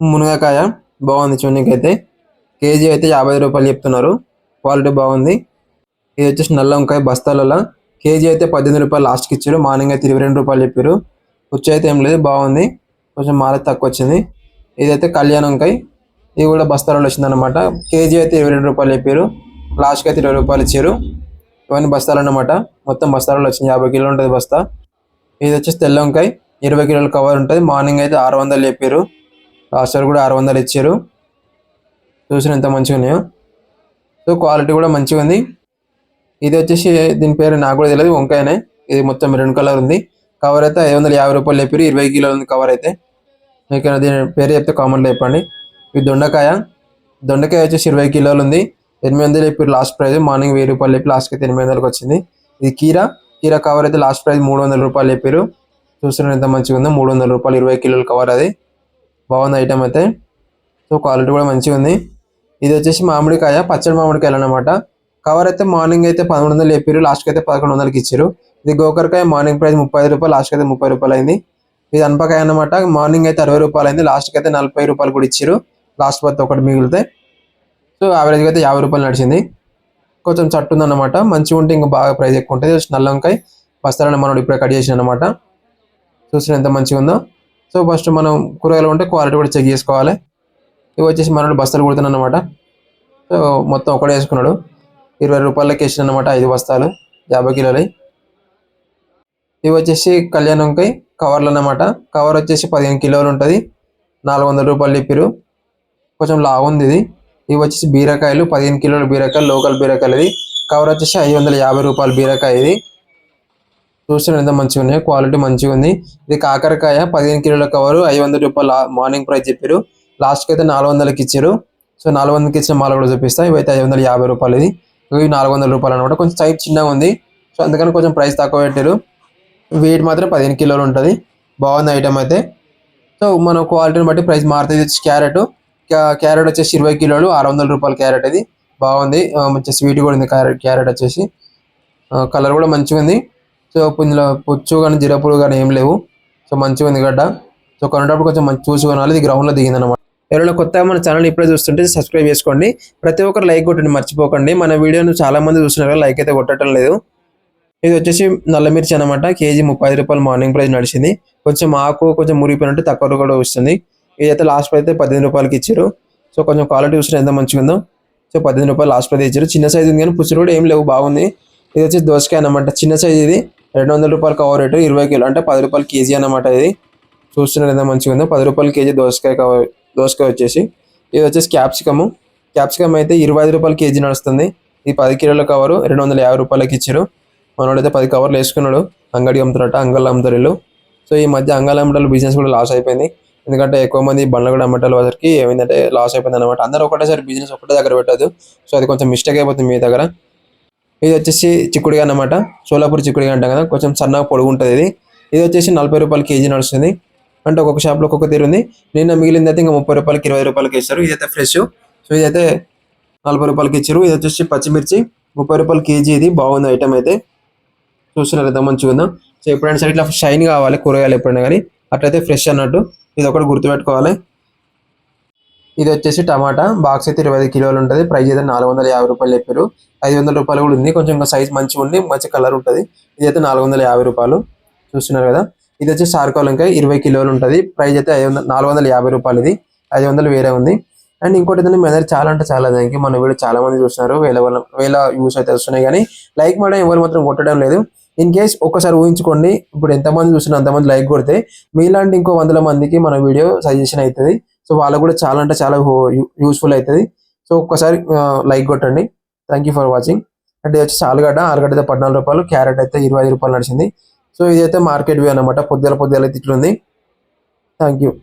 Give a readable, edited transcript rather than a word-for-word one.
మునగకాయ బాగుంది చూడనీకైతే. కేజీ అయితే 50 రూపాయలు చెప్తున్నారు. క్వాలిటీ బాగుంది. ఇది వచ్చేసి నల్ల వంకాయ బస్తాలలో కేజీ అయితే 18 రూపాయలు లాస్ట్కి ఇచ్చారు. మార్నింగ్ అయితే 22 రూపాయలు చెప్పారు. వచ్చి అయితే ఏం లేదు, బాగుంది. కొంచెం మాల తక్కువ వచ్చింది. ఇదైతే కళ్యాణ్ వంకాయ, ఇది కూడా బస్తాలలో వచ్చింది అనమాట. కేజీ అయితే 22 రూపాయలు చెప్పారు. లాస్ట్కి అయితే 20 రూపాయలు ఇచ్చారు. ఇవన్నీ బస్తాలు అన్నమాట. మొత్తం బస్తాలలో వచ్చింది. 50 కిలోలు ఉంటుంది బస్తా. ఇది వచ్చేసి తెల్ల వంకాయ 20 కిలోల కవర్ ఉంటుంది. మార్నింగ్ అయితే 600 చెప్పారు. లాస్ట్ ఇయర్ కూడా 600 ఇచ్చారు. చూసిన ఎంత మంచిగా ఉన్నాయో. సో క్వాలిటీ కూడా మంచిగా ఉంది. ఇది వచ్చేసి దీని పేరు నాకు కూడా తెలియదు, వంకాయనే. ఇది మొత్తం మెరూన్ కలర్ ఉంది. కవర్ అయితే 550 రూపాయలు చెప్పారు. 20 కిలోలు ఉంది కవర్ అయితే. మీకు దీని పేరు చెప్తే కామెంట్లో చెప్పండి. ఇది దొండకాయ వచ్చేసి 20 కిలోలు ఉంది. 800 చెప్పారు లాస్ట్ ప్రైస్. మార్నింగ్ 1000 రూపాయలు చెప్పి లాస్ట్కి అయితే 800కి వచ్చింది. ఇది కీరా కవర్ అయితే లాస్ట్ ప్రైస్ 300 రూపాయలు చెప్పారు. చూస్తున్నారు ఎంత మంచిగా ఉందో. 300 రూపాయలు 20 కిలోల కవర్. అది బాగుంది ఐటమ్ అయితే. సో క్వాలిటీ కూడా మంచిగా ఉంది. ఇది వచ్చేసి మామిడికాయ, పచ్చడి మామిడికాయలు అనమాట. కవర్ అయితే మార్నింగ్ అయితే 1100 చెప్పారు. లాస్ట్కి అయితే 1100కి ఇచ్చారు. ఇది గోకరకాయ మార్నింగ్ ప్రైస్ 35 రూపాయలు, లాస్ట్కి అయితే 30 రూపాయలు అయింది. ఇది అనపకాయ అనమాట. మార్నింగ్ అయితే 60 రూపాయలు అయింది. లాస్ట్కి అయితే 40 రూపాయలు కూడా ఇచ్చారు. లాస్ట్ పత్తి ఒకటి మిగిలితే. సో యావరేజ్గా అయితే 50 రూపాయలు నడిచింది. కొంచెం చట్టు ఉందన్నమాట. మంచిగా ఉంటే ఇంకా బాగా ప్రైస్ ఎక్కువ ఉంటుంది. నల్ల వంకాయ బస్తాలను మనం ఇప్పుడే కట్ చేసిన అనమాట. చూసిన ఎంత మంచిగా ఉందో. సో ఫస్ట్ మనం కూరగాయలు ఉంటే క్వాలిటీ కూడా చెక్ చేసుకోవాలి. ఇవి వచ్చేసి మనోడు బస్తాలు కుడుతున్నాను అనమాట. సో మొత్తం ఒకటే వేసుకున్నాడు. 20 రూపాయలకి వేసిన అనమాట. 5 బస్తాలు 50 కిలోలు. ఇవి వచ్చేసి కళ్యాణ్ వంకాయ కవర్లు అన్నమాట. కవర్ వచ్చేసి 15 కిలోలు ఉంటుంది. 400 రూపాయలు చెప్పారు. కొంచెం లావు ఉంది ఇది. ఇవి వచ్చేసి బీరకాయలు 15 కిలోల బీరకాయలు, లోకల్ బీరకాయలు. ఇది కవర్ వచ్చేసి 550 రూపాయలు బీరకాయ. ఇది చూస్తున్నారు ఎంత మంచిగా ఉన్నాయి. క్వాలిటీ మంచిగా ఉంది. ఇది కాకరకాయ 15 కిలోల కవరు 500 రూపాయలు మార్నింగ్ ప్రైస్ చెప్పారు. లాస్ట్కి అయితే 400కి ఇచ్చారు. సో 400కి ఇచ్చిన మాల కూడా చూపిస్తాయి. ఇవైతే 550 రూపాయలు. ఇది ఇవి 400 రూపాయలు అనమాట. కొంచెం సైజ్ చిన్నగా ఉంది. సో అందుకని కొంచెం ప్రైస్ తక్కువ పెట్టారు. వెయిట్ మాత్రం 15 కిలోలు ఉంటుంది. బాగుంది ఐటమ్ అయితే. సో మన క్వాలిటీని బట్టి ప్రైస్ మారుతుంది. క్యారెట్ వచ్చేసి 20 కిలోలు 600 రూపాయలు క్యారెట్. ఇది బాగుంది. మంచి స్వీట్ కూడా ఉంది క్యారెట్ వచ్చేసి. కలర్ కూడా మంచిగా ఉంది. సో ఇందులో పుచ్చు కానీ జీరపుడు కానీ ఏం లేవు. సో మంచిగా ఉంది గడ్డ. సో కొనేటప్పుడు కొంచెం మంచి చూసి కొనాలి. ఇది గ్రౌండ్లో దిగింది అనమాట. ఎవరైనా కొత్తగా మన ఛానల్ ఇప్పుడే చూస్తుంటే సబ్స్క్రైబ్ చేసుకోండి. ప్రతి ఒక్కరు లైక్ కొట్టండి మర్చిపోకండి. మన వీడియోను చాలా మంది చూస్తున్నారు కదా, లైక్ అయితే కొట్టడం లేదు. ఇది వచ్చేసి నల్ల మిర్చి అనమాట. కేజీ 30 రూపాయలు మార్నింగ్ ప్రైస్ నడిచింది. కొంచెం ఆకు కొంచెం మురిగిపోయినట్టు తక్కువ కూడా వస్తుంది. ఇదైతే లాస్ట్ ప్రైస్ అయితే 18 రూపాయలకి ఇచ్చారు. సో కొంచెం క్వాలిటీ చూస్తే ఎంత మంచిగా ఉందో. సో 18 రూపాయలు లాస్ట్ ప్రైస్ ఇచ్చారు. చిన్న సైజు ఉంది కానీ పుచ్చులు కూడా ఏం లేవు, బాగుంది. ఇది వచ్చేసి దోసకాయ అనమాట. చిన్న సైజు. ఇది 200 రూపాయలు కవర్ రేటు. 20 కిలో అంటే 10 రూపాయలు కేజీ అనమాట. ఇది చూస్తున్నారు ఎంత మంచిగా ఉందో. 10 రూపాయలు కేజీ దోసకాయ వచ్చేసి. ఇది వచ్చేసి క్యాప్సికమ్ అయితే 25 రూపాయలు కేజీ నడుస్తుంది. ఇది 10 కిలోల కవరు 250 రూపాయలకి ఇచ్చారు. మనోడైతే 10 కవర్లు వేసుకున్నాడు. అంగడి అమ్ముతున్నట్టు అంగళ్ళు అమ్ముతారు వీళ్ళు. సో ఈ మధ్య అంగళ్ళు అమ్మటాలు బిజినెస్ కూడా లాస్ అయిపోయింది. ఎందుకంటే ఎక్కువ మంది బండ్లు కూడా అమ్మటాలు వచ్చరికి ఏమైందంటే లాస్ అయిపోయింది అనమాట. అందరూ ఒకటేసారి బిజినెస్ ఒకటే దగ్గర పెట్టదు. సో అది కొంచెం మిస్టేక్ అయిపోతుంది మీ దగ్గర. ఇది వచ్చేసి చిక్కుడుగా అనమాట. సోలాపూర్ చిక్కుడుగా అంటాం కదా, కొంచెం సన్నగా పొడుగు ఉంటుంది. ఇది వచ్చేసి 40 రూపాయలు కేజీ నడుస్తుంది. అంటే ఒక్కొక్క షాప్లో ఒక్కొక్క తీరు ఉంది. నిన్న మిగిలింది అయితే ఇంకా 30 రూపాయలకి 20 రూపాయలకి ఇస్తారు. ఇదైతే ఫ్రెష్. సో ఇదైతే 40 రూపాయలకి ఇచ్చారు. ఇది వచ్చేసి పచ్చిమిర్చి 30 రూపాయలు కేజీ. ఇది బాగుంది ఐటమ్ అయితే. చూస్తున్నారు ఎంత మంచిగా ఉందో. సో ఎప్పుడైనా సరే ఇట్లా షైన్ కావాలి కూరగాయలు ఎప్పుడైనా కానీ, అట్లయితే ఫ్రెష్ అన్నట్టు. ఇది ఒకటి గుర్తుపెట్టుకోవాలి. ఇది వచ్చేసి టమాటా బాక్స్ అయితే 25 కిలోలు ఉంటుంది. ప్రైస్ అయితే 450 రూపాయలు చెప్పారు. 500 రూపాయలు కూడా ఉంది. కొంచెం ఇంకా సైజ్ మంచిగా ఉండి మంచి కలర్ ఉంటుంది. ఇది అయితే 450 రూపాయలు. చూస్తున్నారు కదా. ఇది వచ్చి సార్కోల్ ఇంకా 20 కిలోలు ఉంటుంది. ప్రైస్ అయితే 450 రూపాయలు. ఇది 500 వేరే ఉంది. అండ్ ఇంకోటి ఏంటంటే మీ దగ్గర చాలా అంటే చాలా దానికి మన వీడియో చాలా మంది చూస్తున్నారు. వేల యూస్ అయితే వస్తున్నాయి కానీ లైక్ చేయడం ఎవరు మాత్రం కొట్టడం లేదు. ఇన్ కేస్ ఒక్కసారి ఊహించుకోండి, ఇప్పుడు ఎంతమంది చూస్తున్నారు అంతమంది లైక్ కొడితే మీలాంటి ఇంకో 100 మందికి మన వీడియో సజెషన్ అవుతుంది. సో వాళ్ళకు కూడా చాలా అంటే చాలా యూస్ఫుల్ అవుతుంది. సో ఒక్కసారి లైక్ కొట్టండి. Thank you for watching. అంటే ఇది వచ్చి ఆలుగడ్డ అయితే 14 రూపాయలు, క్యారెట్ అయితే 25 రూపాయలు నడిచింది. సో ఇదైతే మార్కెట్ వ్యూ అనమాట. పొద్దుల అయితే ఇట్లుంది. Thank you.